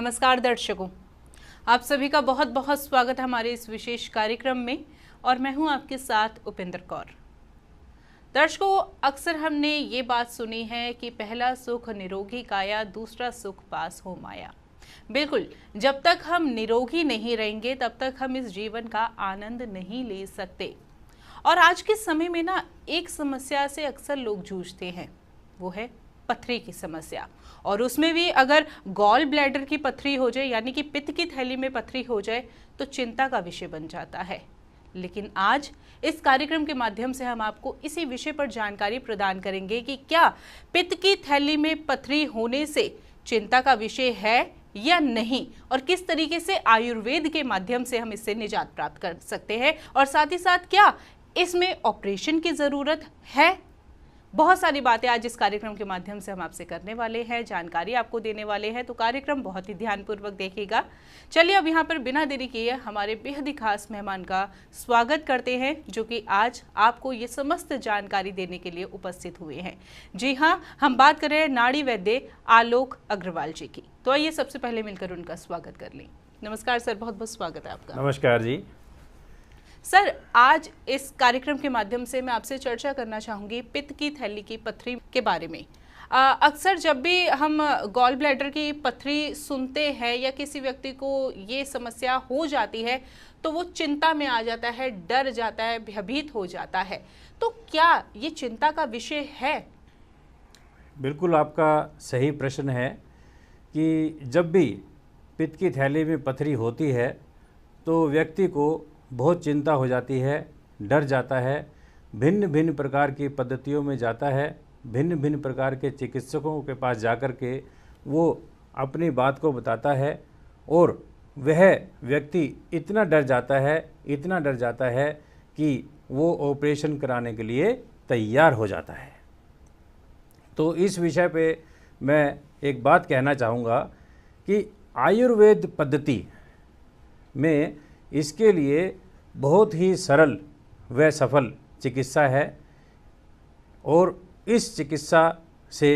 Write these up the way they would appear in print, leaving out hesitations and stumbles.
नमस्कार दर्शकों, आप सभी का बहुत बहुत स्वागत है हमारे इस विशेष कार्यक्रम में और मैं हूं आपके साथ उपेंद्र कौर। दर्शकों, अक्सर हमने ये बात सुनी है कि पहला सुख निरोगी काया, दूसरा सुख पास हो माया। बिल्कुल, जब तक हम निरोगी नहीं रहेंगे तब तक हम इस जीवन का आनंद नहीं ले सकते। और आज के समय में ना एक समस्या से अक्सर लोग जूझते हैं, वो है पथरी की समस्या। और उसमें भी अगर गॉल ब्लैडर की पथरी हो जाए, यानी कि पित्त की थैली में पथरी हो जाए, तो चिंता का विषय बन जाता है। लेकिन आज इस कार्यक्रम के माध्यम से हम आपको इसी विषय पर जानकारी प्रदान करेंगे कि क्या पित्त की थैली में पथरी होने से चिंता का विषय है या नहीं, और किस तरीके से आयुर्वेद के माध्यम से हम इससे निजात प्राप्त कर सकते हैं, और साथ ही साथ क्या इसमें ऑपरेशन की जरूरत है। बहुत सारी बातें आज इस कार्यक्रम के माध्यम से हम आपसे करने वाले हैं, जानकारी आपको देने वाले हैं, तो कार्यक्रम बहुत ही ध्यानपूर्वक देखिएगा। चलिए अब यहाँ पर बिना देरी किए हमारे बेहद ही खास मेहमान का स्वागत करते हैं, जो कि आज आपको ये समस्त जानकारी देने के लिए उपस्थित हुए हैं। जी हाँ, हम बात कर रहे हैं नाड़ी वैद्य आलोक अग्रवाल जी की। तो आइए सबसे पहले मिलकर उनका स्वागत कर लें। नमस्कार सर, बहुत बहुत स्वागत है आपका। नमस्कार जी। सर, आज इस कार्यक्रम के माध्यम से मैं आपसे चर्चा करना चाहूँगी पित्त की थैली की पथरी के बारे में। अक्सर जब भी हम गॉल ब्लैडर की पथरी सुनते हैं या किसी व्यक्ति को ये समस्या हो जाती है तो वो चिंता में आ जाता है, डर जाता है, भयभीत हो जाता है। तो क्या ये चिंता का विषय है? बिल्कुल, आपका सही प्रश्न है कि जब भी पित्त की थैली में पथरी होती है तो व्यक्ति को बहुत चिंता हो जाती है, डर जाता है, भिन्न भिन्न प्रकार की पद्धतियों में जाता है, भिन्न भिन्न प्रकार के चिकित्सकों के पास जाकर के वो अपनी बात को बताता है, और वह व्यक्ति इतना डर जाता है कि वो ऑपरेशन कराने के लिए तैयार हो जाता है। तो इस विषय पे मैं एक बात कहना चाहूँगा कि आयुर्वेद पद्धति में इसके लिए बहुत ही सरल व सफल चिकित्सा है, और इस चिकित्सा से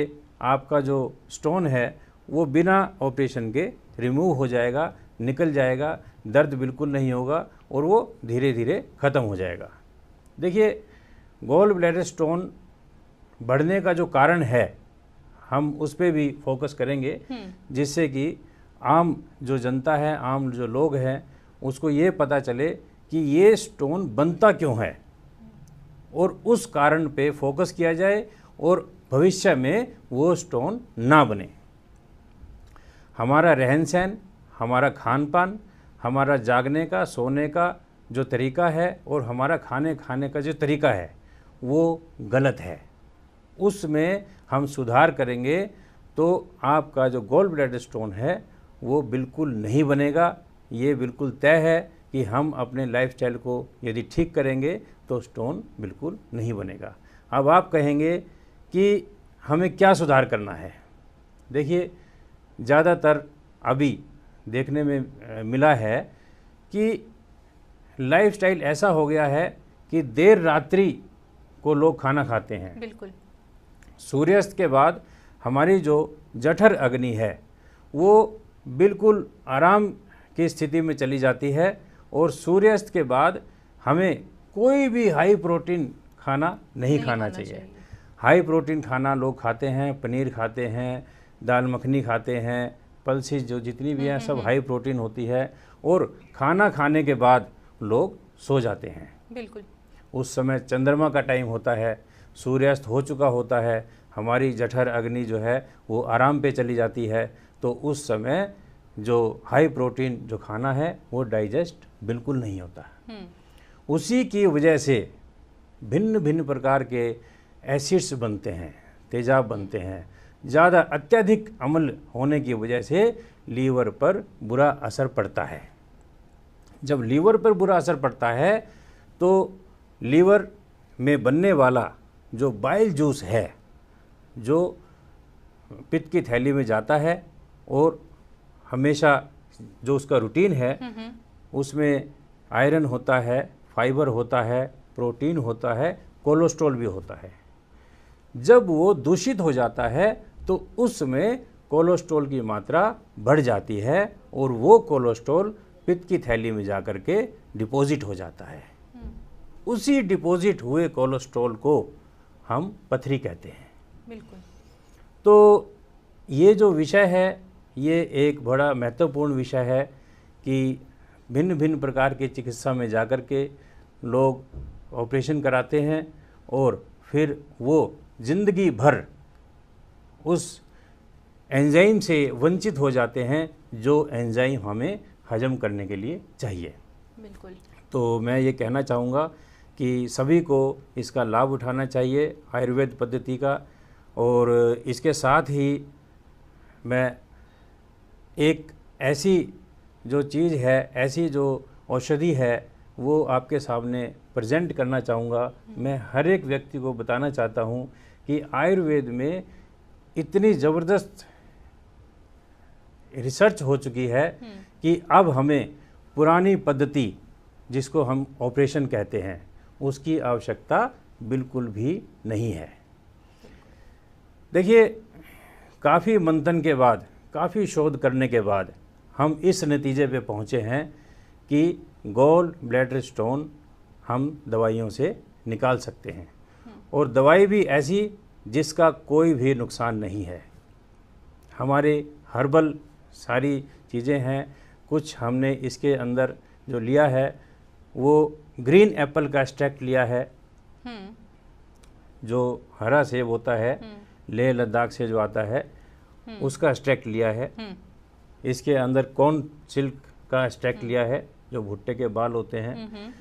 आपका जो स्टोन है वो बिना ऑपरेशन के रिमूव हो जाएगा, निकल जाएगा, दर्द बिल्कुल नहीं होगा और वो धीरे धीरे ख़त्म हो जाएगा। देखिए, गॉल ब्लैडर स्टोन बढ़ने का जो कारण है हम उस पर भी फोकस करेंगे, जिससे कि आम जो जनता है, आम जो लोग हैं, उसको ये पता चले कि ये स्टोन बनता क्यों है, और उस कारण पे फोकस किया जाए और भविष्य में वो स्टोन ना बने। हमारा रहन सहन, हमारा खान पान, हमारा जागने का, सोने का जो तरीका है और हमारा खाने का जो तरीका है वो गलत है। उसमें हम सुधार करेंगे तो आपका जो गॉल ब्लैडर स्टोन है वो बिल्कुल नहीं बनेगा। ये बिल्कुल तय है कि हम अपने लाइफस्टाइल को यदि ठीक करेंगे तो स्टोन बिल्कुल नहीं बनेगा। अब आप कहेंगे कि हमें क्या सुधार करना है। देखिए, ज़्यादातर अभी देखने में मिला है कि लाइफस्टाइल ऐसा हो गया है कि देर रात्रि को लोग खाना खाते हैं। बिल्कुल। सूर्यास्त के बाद हमारी जो जठर अग्नि है वो बिल्कुल आराम की स्थिति में चली जाती है, और सूर्यास्त के बाद हमें कोई भी हाई प्रोटीन खाना नहीं खाना चाहिए। हाई प्रोटीन खाना लोग खाते हैं, पनीर खाते हैं, दाल मखनी खाते हैं, पल्सेस जो जितनी भी हैं सब हाई प्रोटीन होती है, और खाना खाने के बाद लोग सो जाते हैं। बिल्कुल। उस समय चंद्रमा का टाइम होता है, सूर्यास्त हो चुका होता है, हमारी जठर अग्नि जो है वो आराम पे चली जाती है, तो उस समय जो हाई प्रोटीन जो खाना है वो डाइजेस्ट बिल्कुल नहीं होता। उसी की वजह से भिन्न भिन्न प्रकार के एसिड्स बनते हैं, तेजाब बनते हैं। ज़्यादा अत्यधिक अम्ल होने की वजह से लीवर पर बुरा असर पड़ता है। जब लीवर पर बुरा असर पड़ता है तो लीवर में बनने वाला जो बाइल जूस है जो पित्त की थैली में जाता है, और हमेशा जो उसका रूटीन है उसमें आयरन होता है, फाइबर होता है, प्रोटीन होता है, कोलेस्ट्रॉल भी होता है। जब वो दूषित हो जाता है तो उसमें कोलेस्ट्रॉल की मात्रा बढ़ जाती है और वो कोलेस्ट्रॉल पित्त की थैली में जा कर के डिपॉजिट हो जाता है। उसी डिपॉजिट हुए कोलेस्ट्रॉल को हम पथरी कहते हैं। बिल्कुल। तो ये जो विषय है ये एक बड़ा महत्वपूर्ण विषय है कि भिन्न भिन्न प्रकार की चिकित्सा में जाकर के लोग ऑपरेशन कराते हैं और फिर वो जिंदगी भर उस एंजाइम से वंचित हो जाते हैं जो एंजाइम हमें हजम करने के लिए चाहिए। बिल्कुल। तो मैं ये कहना चाहूँगा कि सभी को इसका लाभ उठाना चाहिए आयुर्वेद पद्धति का। और इसके साथ ही मैं एक ऐसी जो चीज़ है, ऐसी जो औषधि है वो आपके सामने प्रेजेंट करना चाहूँगा। मैं हर एक व्यक्ति को बताना चाहता हूँ कि आयुर्वेद में इतनी ज़बरदस्त रिसर्च हो चुकी है कि अब हमें पुरानी पद्धति जिसको हम ऑपरेशन कहते हैं उसकी आवश्यकता बिल्कुल भी नहीं है। देखिए, काफ़ी मंथन के बाद, काफ़ी शोध करने के बाद हम इस नतीजे पे पहुँचे हैं कि गॉल ब्लैडर स्टोन हम दवाइयों से निकाल सकते हैं और दवाई भी ऐसी जिसका कोई भी नुकसान नहीं है। हमारे हर्बल सारी चीज़ें हैं। कुछ हमने इसके अंदर जो लिया है वो ग्रीन एप्पल का एक्सट्रैक्ट लिया है, जो हरा सेब होता है, लेह लद्दाख से जो आता है उसका एक्सट्रैक्ट लिया है। इसके अंदर कॉर्न सिल्क का एक्सट्रैक्ट लिया है, जो भुट्टे के बाल होते हैं।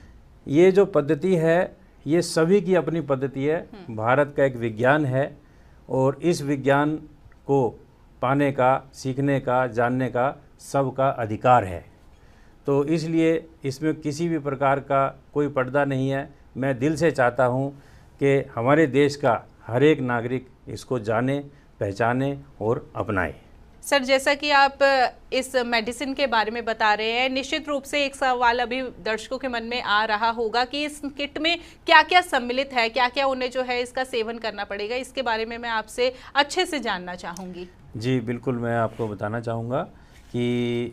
ये जो पद्धति है ये सभी की अपनी पद्धति है, भारत का एक विज्ञान है और इस विज्ञान को पाने का, सीखने का, जानने का सबका अधिकार है। तो इसलिए इसमें किसी भी प्रकार का कोई पर्दा नहीं है। मैं दिल से चाहता हूँ कि हमारे देश का हर एक नागरिक इसको जाने, पहचाने और अपनाए। सर, जैसा कि आप इस मेडिसिन के बारे में बता रहे हैं, निश्चित रूप से एक सवाल अभी दर्शकों के मन में आ रहा होगा कि इस किट में क्या क्या सम्मिलित है, क्या क्या उन्हें जो है इसका सेवन करना पड़ेगा। इसके बारे में मैं आपसे अच्छे से जानना चाहूँगी। जी बिल्कुल, मैं आपको बताना चाहूँगा कि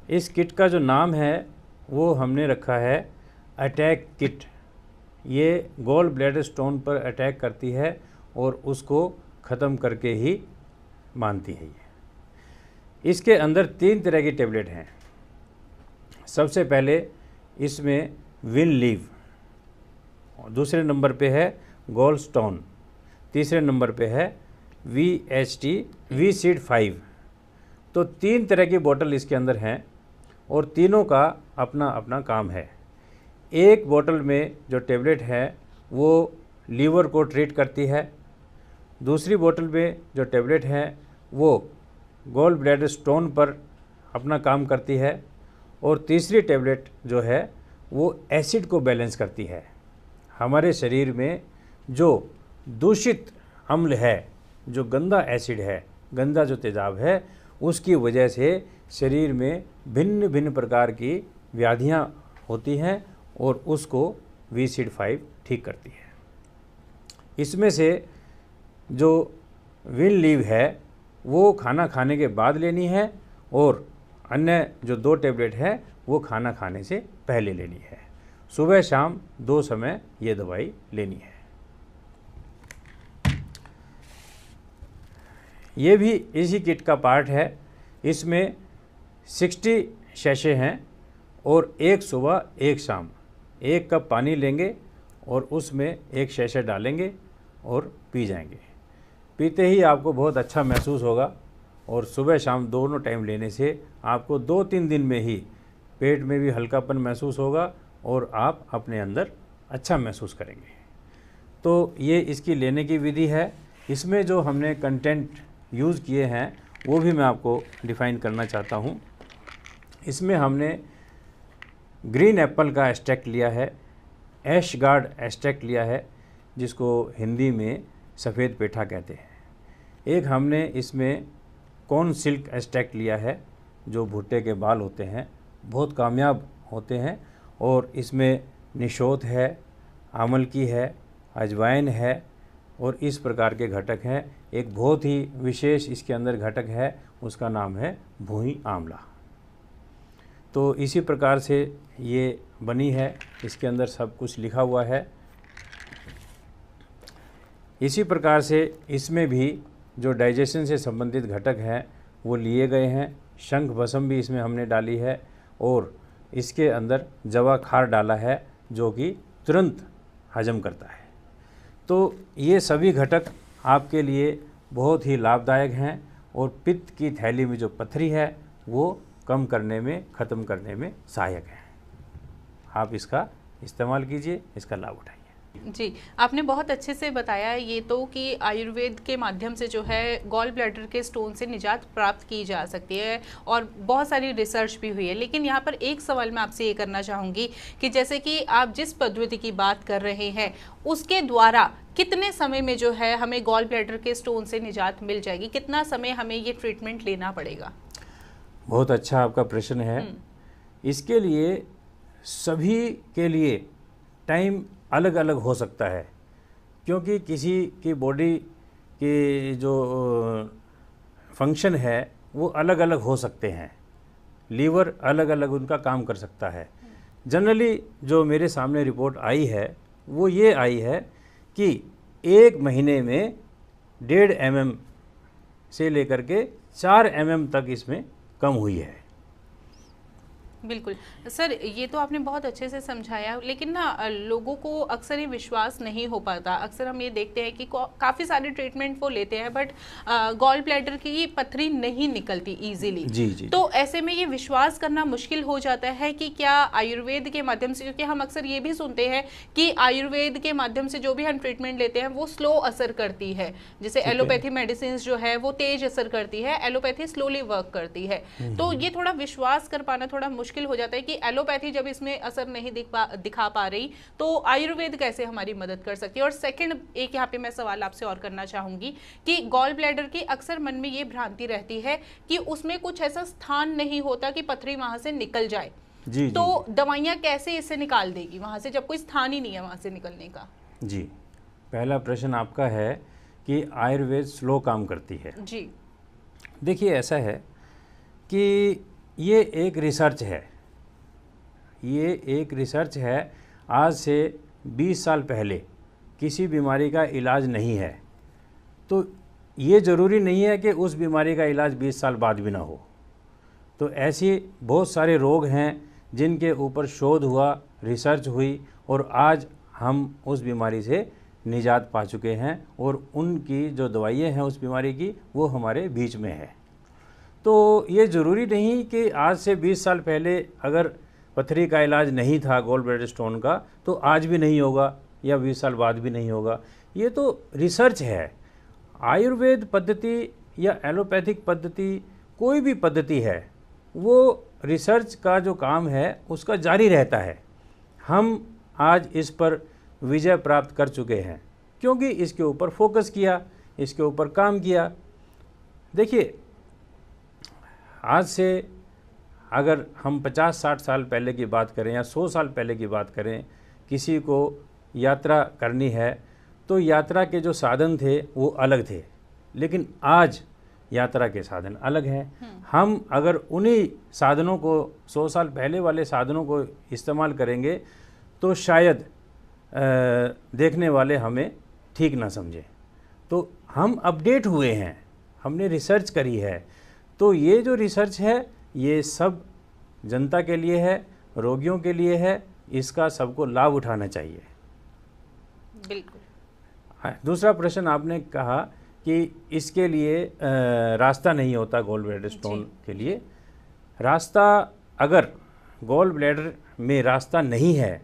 इस किट का जो नाम है वो हमने रखा है अटैक किट। ये गॉल ब्लैडर स्टोन पर अटैक करती है और उसको ख़त्म करके ही मानती है। ये इसके अंदर 3 तरह की टेबलेट हैं। सबसे पहले इसमें विन लीव, दूसरे नंबर पे है गॉल स्टोन, तीसरे नंबर पे है वी सीड 5। तो 3 तरह की बोतल इसके अंदर हैं और तीनों का अपना अपना काम है। एक बोतल में जो टेबलेट है वो लीवर को ट्रीट करती है, दूसरी बोतल में जो टेबलेट है वो गॉल ब्लैडर स्टोन पर अपना काम करती है और तीसरी टेबलेट जो है वो एसिड को बैलेंस करती है। हमारे शरीर में जो दूषित अम्ल है, जो गंदा एसिड है, गंदा जो तेजाब है, उसकी वजह से शरीर में भिन्न भिन्न प्रकार की व्याधियाँ होती हैं और उसको वी-सीड 5 ठीक करती है। इसमें से जो विन लीव है वो खाना खाने के बाद लेनी है और अन्य जो 2 टेबलेट है वो खाना खाने से पहले लेनी है। सुबह शाम 2 समय ये दवाई लेनी है। ये भी इसी किट का पार्ट है। इसमें 60 शैशे हैं और एक सुबह एक शाम 1 कप पानी लेंगे और उसमें 1 शैशे डालेंगे और पी जाएंगे। पीते ही आपको बहुत अच्छा महसूस होगा और सुबह शाम दोनों टाइम लेने से आपको 2-3 दिन में ही पेट में भी हल्कापन महसूस होगा और आप अपने अंदर अच्छा महसूस करेंगे। तो ये इसकी लेने की विधि है। इसमें जो हमने कंटेंट यूज़ किए हैं वो भी मैं आपको डिफ़ाइन करना चाहता हूँ। इसमें हमने ग्रीन एप्पल का एक्सट्रैक्ट लिया है, ऐश गार्ड एक्सट्रैक्ट लिया है जिसको हिंदी में सफ़ेद पेठा कहते हैं। एक हमने इसमें कॉर्न सिल्क एक्सट्रैक्ट लिया है जो भुट्टे के बाल होते हैं, बहुत कामयाब होते हैं और इसमें निशोत है, आमल की है, अजवाइन है और इस प्रकार के घटक हैं। एक बहुत ही विशेष इसके अंदर घटक है, उसका नाम है भूई आंवला। तो इसी प्रकार से ये बनी है, इसके अंदर सब कुछ लिखा हुआ है। इसी प्रकार से इसमें भी जो डाइजेशन से संबंधित घटक हैं वो लिए गए हैं। शंख भस्म भी इसमें हमने डाली है और इसके अंदर जवा खार डाला है जो कि तुरंत हजम करता है। तो ये सभी घटक आपके लिए बहुत ही लाभदायक हैं और पित्त की थैली में जो पथरी है वो कम करने में, ख़त्म करने में सहायक है। आप इसका इस्तेमाल कीजिए, इसका लाभ उठाइए। जी, आपने बहुत अच्छे से बताया ये तो कि आयुर्वेद के माध्यम से जो है गॉल ब्लैडर के स्टोन से निजात प्राप्त की जा सकती है और बहुत सारी रिसर्च भी हुई है। लेकिन यहाँ पर एक सवाल मैं आपसे ये करना चाहूँगी कि जैसे कि आप जिस पद्धति की बात कर रहे हैं उसके द्वारा कितने समय में जो है हमें गॉल ब्लैडर के स्टोन से निजात मिल जाएगी? कितना समय हमें ये ट्रीटमेंट लेना पड़ेगा? बहुत अच्छा आपका प्रश्न है। इसके लिए सभी के लिए टाइम अलग अलग हो सकता है, क्योंकि किसी की बॉडी की जो फंक्शन है वो अलग अलग हो सकते हैं। लीवर अलग अलग उनका काम कर सकता है। जनरली जो मेरे सामने रिपोर्ट आई है वो ये आई है कि 1 महीने में 1.5 mm से लेकर के 4 mm तक इसमें कम हुई है। बिल्कुल सर, ये तो आपने बहुत अच्छे से समझाया, लेकिन ना लोगों को अक्सर ये विश्वास नहीं हो पाता। अक्सर हम ये देखते हैं कि काफ़ी सारे ट्रीटमेंट वो लेते हैं बट गॉल ब्लैडर की पथरी नहीं निकलती इजीली। जी। तो ऐसे में ये विश्वास करना मुश्किल हो जाता है कि क्या आयुर्वेद के माध्यम से, क्योंकि हम अक्सर ये भी सुनते हैं कि आयुर्वेद के माध्यम से जो भी हम ट्रीटमेंट लेते हैं वो स्लो असर करती है। जैसे एलोपैथी मेडिसिन जो है वो तेज असर करती है, एलोपैथी स्लोली वर्क करती है। तो ये थोड़ा विश्वास कर पाना थोड़ा मुश्किल हो जाता है कि एलोपैथी जब इसमें असर नहीं दिखा पा रही तो आयुर्वेद कैसे हमारी मदद कर सकती है। और सेकंड एक यहाँ पे मैं सवाल आपसे और करना चाहूंगी कि गॉल ब्लैडर की अक्सर मन में ये भ्रांति रहती है कि उसमें कुछ ऐसा स्थान नहीं होता कि पथरी वहां से निकल जाए। जी, तो दवाइयां कैसे इससे निकाल देगी वहां से जब कोई स्थान ही नहीं है वहां से निकलने का? जी, पहला प्रश्न आपका है कि आयुर्वेद स्लो काम करती है। जी देखिए, ऐसा है कि ये एक रिसर्च है। ये एक रिसर्च है। आज से 20 साल पहले किसी बीमारी का इलाज नहीं है, तो ये ज़रूरी नहीं है कि उस बीमारी का इलाज 20 साल बाद भी ना हो। तो ऐसे बहुत सारे रोग हैं जिनके ऊपर शोध हुआ, रिसर्च हुई और आज हम उस बीमारी से निजात पा चुके हैं और उनकी जो दवाइयाँ हैं उस बीमारी की वो हमारे बीच में है। तो ये ज़रूरी नहीं कि आज से 20 साल पहले अगर पथरी का इलाज नहीं था गॉल ब्लैडर स्टोन का तो आज भी नहीं होगा या 20 साल बाद भी नहीं होगा। ये तो रिसर्च है। आयुर्वेद पद्धति या एलोपैथिक पद्धति, कोई भी पद्धति है, वो रिसर्च का जो काम है उसका जारी रहता है। हम आज इस पर विजय प्राप्त कर चुके हैं क्योंकि इसके ऊपर फोकस किया, इसके ऊपर काम किया। देखिए, आज से अगर हम 50-60 साल पहले की बात करें या 100 साल पहले की बात करें, किसी को यात्रा करनी है तो यात्रा के जो साधन थे वो अलग थे, लेकिन आज यात्रा के साधन अलग हैं। हम अगर उन्हीं साधनों को 100 साल पहले वाले साधनों को इस्तेमाल करेंगे तो शायद देखने वाले हमें ठीक ना समझें। तो हम अपडेट हुए हैं, हमने रिसर्च करी है। तो ये जो रिसर्च है ये सब जनता के लिए है, रोगियों के लिए है, इसका सबको लाभ उठाना चाहिए। बिल्कुल। दूसरा प्रश्न आपने कहा कि इसके लिए रास्ता नहीं होता गॉल ब्लैडर स्टोन के लिए। रास्ता, अगर गॉल ब्लैडर में रास्ता नहीं है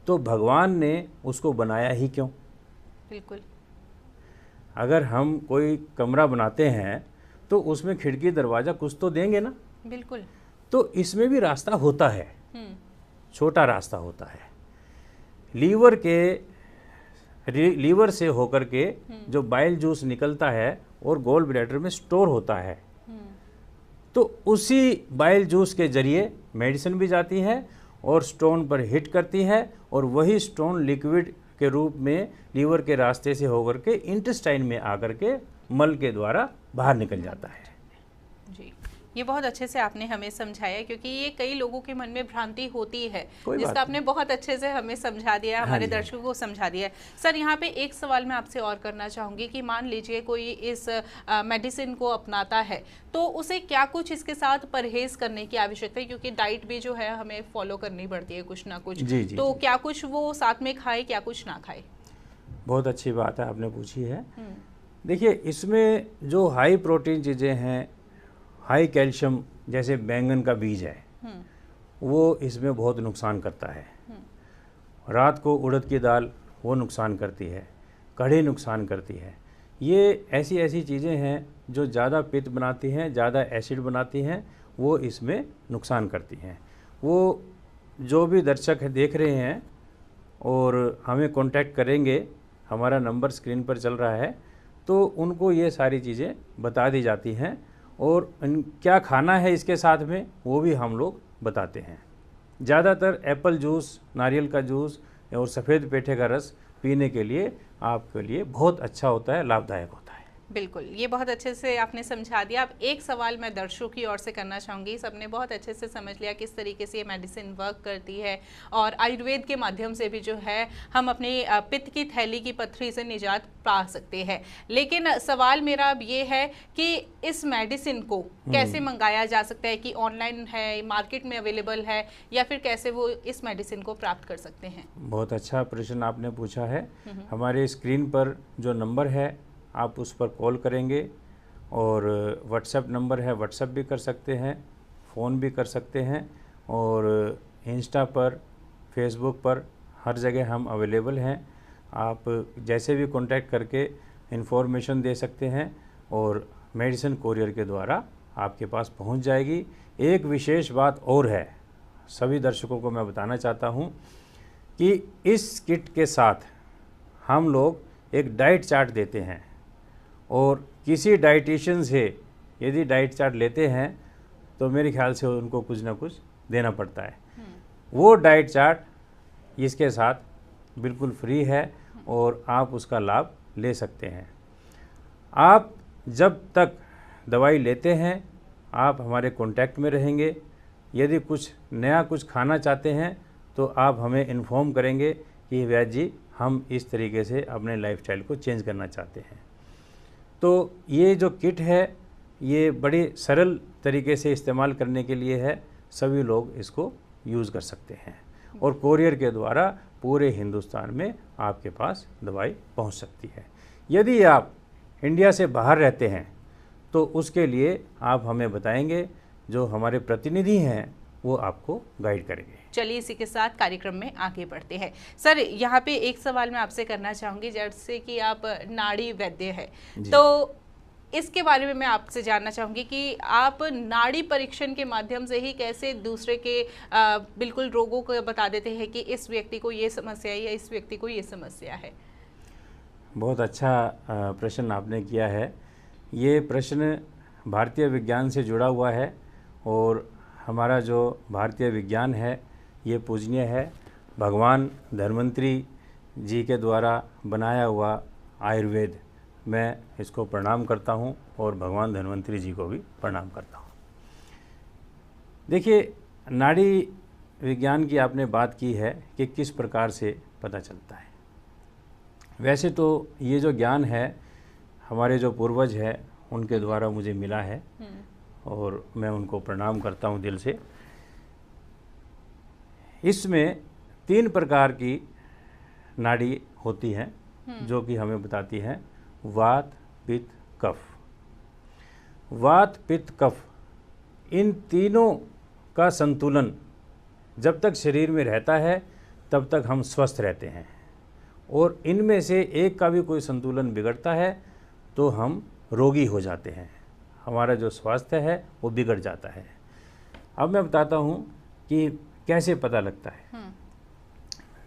तो भगवान ने उसको बनाया ही क्यों? बिल्कुल। अगर हम कोई कमरा बनाते हैं तो उसमें खिड़की दरवाज़ा कुछ तो देंगे ना। बिल्कुल। तो इसमें भी रास्ता होता है, छोटा रास्ता होता है। लीवर से होकर के जो बाइल जूस निकलता है और गॉल ब्लैडर में स्टोर होता है, तो उसी बाइल जूस के जरिए मेडिसिन भी जाती है और स्टोन पर हिट करती है और वही स्टोन लिक्विड के रूप में लीवर के रास्ते से होकर के इंटेस्टाइन में आकर के मल के द्वारा बाहर निकल जाता है। जी, ये बहुत अच्छे से आपने हमें समझाया, क्योंकि ये कई लोगों के मन में भ्रांति होती है, जिसका आपने बहुत अच्छे से हमें समझा दिया, हमारे दर्शकों को समझा दिया। सर, यहाँ पे एक सवाल मैं आपसे और करना चाहूँगी कि मान लीजिए कोई इस मेडिसिन को अपनाता है, तो उसे क्या कुछ इसके साथ परहेज करने की आवश्यकता है, क्योंकि डाइट भी जो है हमें फॉलो करनी पड़ती है कुछ ना कुछ। तो क्या कुछ वो साथ में खाए, क्या कुछ ना खाए? बहुत अच्छी बात है आपने पूछी है। देखिए, इसमें जो हाई प्रोटीन चीज़ें हैं, हाई कैल्शियम, जैसे बैंगन का बीज है, वो इसमें बहुत नुकसान करता है। रात को उड़द की दाल वो नुकसान करती है, कढ़ी नुकसान करती है। ये ऐसी ऐसी चीज़ें हैं जो ज़्यादा पित्त बनाती हैं, ज़्यादा एसिड बनाती हैं, वो इसमें नुकसान करती हैं। वो जो भी दर्शक देख रहे हैं और हमें कांटेक्ट करेंगे, हमारा नंबर स्क्रीन पर चल रहा है, तो उनको ये सारी चीज़ें बता दी जाती हैं और क्या खाना है इसके साथ में वो भी हम लोग बताते हैं। ज़्यादातर एप्पल जूस, नारियल का जूस और सफ़ेद पेठे का रस पीने के लिए आपके लिए बहुत अच्छा होता है, लाभदायक होता है। बिल्कुल, ये बहुत अच्छे से आपने समझा दिया। अब एक सवाल मैं दर्शकों की ओर से करना चाहूँगी। सबने बहुत अच्छे से समझ लिया किस तरीके से ये मेडिसिन वर्क करती है, और आयुर्वेद के माध्यम से भी जो है हम अपने पित्त की थैली की पथरी से निजात पा सकते हैं। लेकिन सवाल मेरा अब ये है कि इस मेडिसिन को कैसे मंगाया जा सकता है, कि ऑनलाइन है, मार्केट में अवेलेबल है, या फिर कैसे वो इस मेडिसिन को प्राप्त कर सकते हैं? बहुत अच्छा प्रश्न आपने पूछा है। हमारे स्क्रीन पर जो नंबर है आप उस पर कॉल करेंगे, और व्हाट्सएप नंबर है, व्हाट्सएप भी कर सकते हैं, फ़ोन भी कर सकते हैं, और इंस्टा पर, फेसबुक पर हर जगह हम अवेलेबल हैं। आप जैसे भी कांटेक्ट करके इन्फॉर्मेशन दे सकते हैं और मेडिसिन कोरियर के द्वारा आपके पास पहुंच जाएगी। एक विशेष बात और है, सभी दर्शकों को मैं बताना चाहता हूं कि इस किट के साथ हम लोग एक डाइट चार्ट देते हैं, और किसी डाइटिशियन से यदि डाइट चार्ट लेते हैं तो मेरे ख्याल से उनको कुछ ना कुछ देना पड़ता है। वो डाइट चार्ट इसके साथ बिल्कुल फ्री है और आप उसका लाभ ले सकते हैं। आप जब तक दवाई लेते हैं आप हमारे कांटेक्ट में रहेंगे। यदि कुछ नया कुछ खाना चाहते हैं तो आप हमें इन्फॉर्म करेंगे कि वैद्य जी हम इस तरीके से अपने लाइफस्टाइल को चेंज करना चाहते हैं। तो ये जो किट है ये बड़ी सरल तरीके से इस्तेमाल करने के लिए है, सभी लोग इसको यूज़ कर सकते हैं, और कोरियर के द्वारा पूरे हिंदुस्तान में आपके पास दवाई पहुंच सकती है। यदि आप इंडिया से बाहर रहते हैं तो उसके लिए आप हमें बताएंगे, जो हमारे प्रतिनिधि हैं वो आपको गाइड करेंगे। चलिए इसी के साथ कार्यक्रम में आगे बढ़ते हैं। सर, यहाँ पे एक सवाल मैं आपसे करना चाहूँगी, जैसे कि आप नाड़ी वैद्य है, तो इसके बारे में मैं आपसे जानना चाहूँगी कि आप नाड़ी परीक्षण के माध्यम से ही कैसे दूसरे के बिल्कुल रोगों को बता देते हैं कि इस व्यक्ति को ये समस्या है या इस व्यक्ति को ये समस्या है? बहुत अच्छा प्रश्न आपने किया है। ये प्रश्न भारतीय विज्ञान से जुड़ा हुआ है, और हमारा जो भारतीय विज्ञान है ये पूजनीय है। भगवान धन्वंतरी जी के द्वारा बनाया हुआ आयुर्वेद, मैं इसको प्रणाम करता हूँ और भगवान धन्वंतरी जी को भी प्रणाम करता हूँ। देखिए, नाड़ी विज्ञान की आपने बात की है कि किस प्रकार से पता चलता है। वैसे तो ये जो ज्ञान है हमारे जो पूर्वज है उनके द्वारा मुझे मिला है, और मैं उनको प्रणाम करता हूँ दिल से। इसमें 3 प्रकार की नाड़ी होती हैं जो कि हमें बताती हैं वात, पित्त, कफ। वात, पित्त, कफ, इन तीनों का संतुलन जब तक शरीर में रहता है तब तक हम स्वस्थ रहते हैं, और इनमें से एक का भी कोई संतुलन बिगड़ता है तो हम रोगी हो जाते हैं, हमारा जो स्वास्थ्य है वो बिगड़ जाता है। अब मैं बताता हूँ कि कैसे पता लगता है।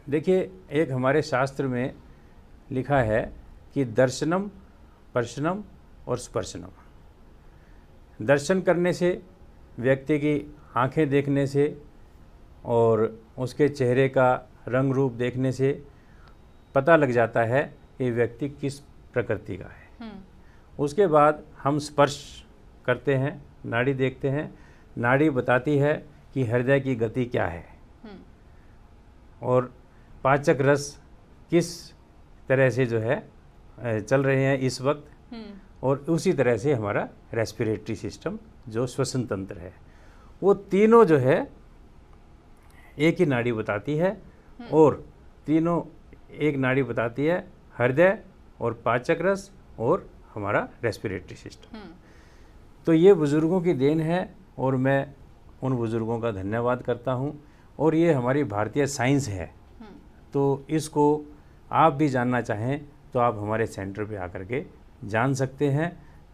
देखिए, एक हमारे शास्त्र में लिखा है कि दर्शनम, स्पर्शनम और स्पर्शनम। दर्शन करने से, व्यक्ति की आंखें देखने से और उसके चेहरे का रंग रूप देखने से, पता लग जाता है ये व्यक्ति किस प्रकृति का है। उसके बाद हम स्पर्श करते हैं, नाड़ी देखते हैं, नाड़ी बताती है कि हृदय की गति क्या है और पाचक रस किस तरह से जो है चल रहे हैं इस वक्त, और उसी तरह से हमारा रेस्पिरेटरी सिस्टम जो श्वसन तंत्र है, वो तीनों जो है एक ही नाड़ी बताती है, और तीनों एक नाड़ी बताती है हृदय और पाचक रस और हमारा रेस्पिरेटरी सिस्टम। तो ये बुज़ुर्गों की देन है और मैं उन बुज़ुर्गों का धन्यवाद करता हूँ, और ये हमारी भारतीय साइंस है। तो इसको आप भी जानना चाहें तो आप हमारे सेंटर पे आकर के जान सकते हैं,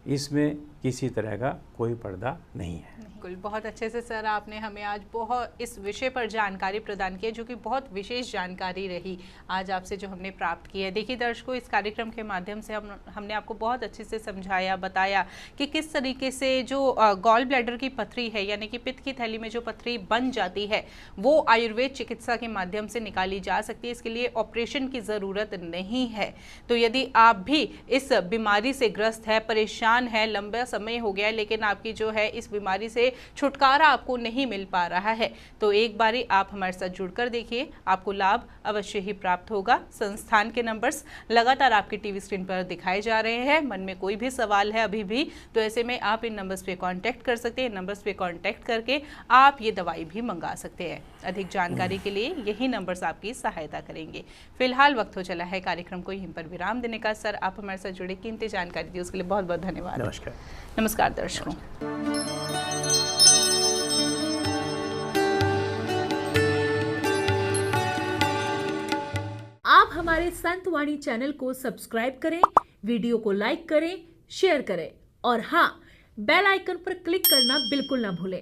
इसमें किसी तरह का कोई पर्दा नहीं है। बिल्कुल, बहुत अच्छे से सर आपने हमें आज बहुत इस विषय पर जानकारी प्रदान की है, जो कि बहुत विशेष जानकारी रही आज आपसे जो हमने प्राप्त की है। देखिए दर्शकों, इस कार्यक्रम के माध्यम से हमने आपको बहुत अच्छे से समझाया, बताया कि किस तरीके से जो गॉल ब्लैडर की पथरी है, यानी कि पित्त की थैली में जो पथरी बन जाती है, वो आयुर्वेद चिकित्सा के माध्यम से निकाली जा सकती है। इसके लिए ऑपरेशन की ज़रूरत नहीं है। तो यदि आप भी इस बीमारी से ग्रस्त है, परेशान है, लंबा समय हो गया, लेकिन आपकी जो है इस बीमारी से छुटकारा आपको नहीं मिल पा रहा है, तो एक बारी आप हमारे साथ जुड़कर देखिए, आपको लाभ अवश्य ही प्राप्त होगा। संस्थान के नंबर्स लगातार आपकी टीवी स्क्रीन पर दिखाए जा रहे हैं। मन में कोई भी सवाल है अभी भी, तो ऐसे में आप इन नंबर्स पे कांटेक्ट कर सकते हैं। नंबर्स पे कांटेक्ट करके आप ये दवाई भी मंगा सकते हैं। अधिक जानकारी के लिए यही नंबर्स आपकी सहायता करेंगे। फिलहाल वक्त हो चला है कार्यक्रम को यहीं पर विराम देने का। सर, आप हमारे साथ जुड़े, कीमती जानकारी दी, उसके लिए बहुत बहुत धन्यवाद। नमस्कार। नमस्कार दर्शकों। आप हमारे संतवाणी चैनल को सब्सक्राइब करें, वीडियो को लाइक करें, शेयर करें और हाँ, बेल आइकन पर क्लिक करना बिल्कुल ना भूलें।